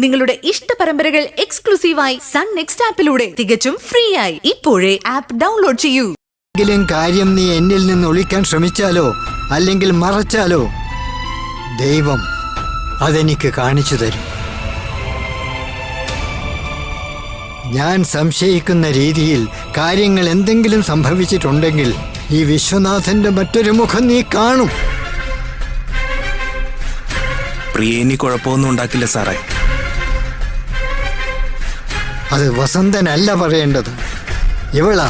നിങ്ങളുടെ ഇഷ്ട പരമ്പരകൾ എക്സ്ക്ലൂസീവായി സൺ നെക്സ്റ്റ് ആപ്പിലൂടെ തികച്ചും ഫ്രീ ആയി ഇപ്പോഴേ ആപ്പ് ഡൗൺലോഡ് ചെയ്യൂ. എന്തെങ്കിലും കാര്യം നീ എന്നിൽ നിന്ന് ഒളിക്കാൻ ശ്രമിച്ചാലോ അല്ലെങ്കിൽ മറച്ചാലോ ദൈവം അതെനിക്ക് കാണിച്ചു തരും. ഞാൻ സംശയിക്കുന്ന രീതിയിൽ കാര്യങ്ങൾ എന്തെങ്കിലും സംഭവിച്ചിട്ടുണ്ടെങ്കിൽ ഈ വിശ്വനാഥന്റെ മറ്റൊരു മുഖം നീ കാണും. പ്രിയ ഇനി കുഴപ്പമൊന്നും ഉണ്ടാക്കില്ല സാറേ. അത് വസന്തനല്ല പറയേണ്ടത്, ഇവളാ.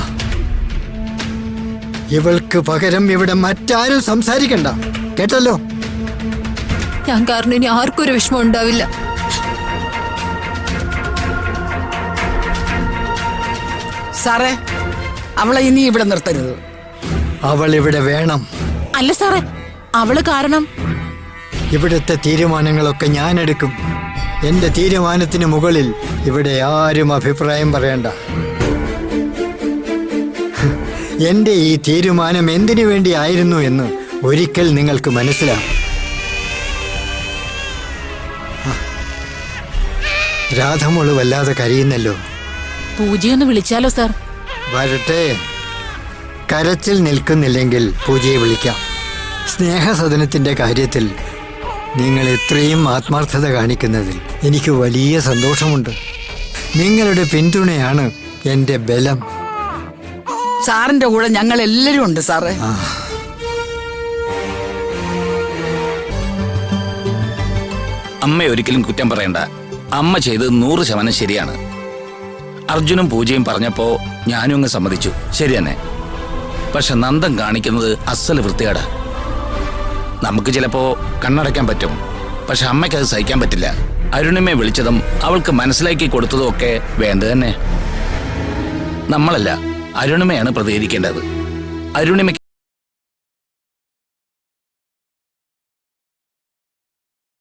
ഇവൾക്ക് പകരം ഇവിടെ മറ്റാരും സംസാരിക്കണ്ട, കേട്ടല്ലോ? ഞാൻ കാരണം ഇനി ആർക്കും ഒരു വിഷമം ഉണ്ടാവില്ല. സാറേ, അവളെ ഇനി ഇവിടെ നിർത്തരുത്. അവൾ ഇവിടെ വേണം. അല്ല സാറേ, അവള് കാരണം ഇവിടുത്തെ തീരുമാനങ്ങളൊക്കെ ഞാൻ എടുക്കും. എന്റെ തീരുമാനത്തിന് മുകളിൽ ഇവിടെ ആരും അഭിപ്രായം പറയണ്ട. എന്റെ ഈ തീരുമാനം എന്തിനു വേണ്ടി ആയിരുന്നു എന്ന് ഒരിക്കൽ നിങ്ങൾക്ക് മനസ്സിലാവും. രാധമോള് വല്ലാതെ കരയുന്നല്ലോ. പൂജയൊന്ന് വിളിച്ചാലോ സാർ? വരട്ടെ. കരച്ചിൽ നിൽക്കുന്നില്ലെങ്കിൽ പൂജയെ വിളിക്കാം. സ്നേഹസദനത്തിന്റെ കാര്യത്തിൽ നിങ്ങൾ ഇത്രയും ആത്മാർത്ഥത കാണിക്കുന്നതിൽ എനിക്ക് വലിയ സന്തോഷമുണ്ട്. നിങ്ങളുടെ പിന്തുണയാണ് എൻ്റെ ബലം. സാറിന്റെ കൂടെ ഞങ്ങൾ എല്ലാരും ഉണ്ട് സാറേ. അമ്മ ഒരിക്കലും കുറ്റം പറയണ്ട. അമ്മ ചെയ്തത് 100% ശരിയാണ്. അർജുനും പൂജയും പറഞ്ഞപ്പോ ഞാനും അങ്ങ് സമ്മതിച്ചു. ശരി തന്നെ. പക്ഷെ നന്ദൻ കാണിക്കുന്നത് അസല് വൃത്തികേടാ. നമുക്ക് ചിലപ്പോ കണ്ണടയ്ക്കാൻ പറ്റും, പക്ഷെ അമ്മയ്ക്ക് അത് സഹിക്കാൻ പറ്റില്ല. അരുണിമയെ വിളിച്ചതും അവൾക്ക് മനസ്സിലാക്കി കൊടുത്തതും ഒക്കെ വേണ്ട തന്നെ. നമ്മളല്ല, അരുണിമയാണ് പ്രതികരിക്കേണ്ടത്. അരുണിമയ്ക്ക്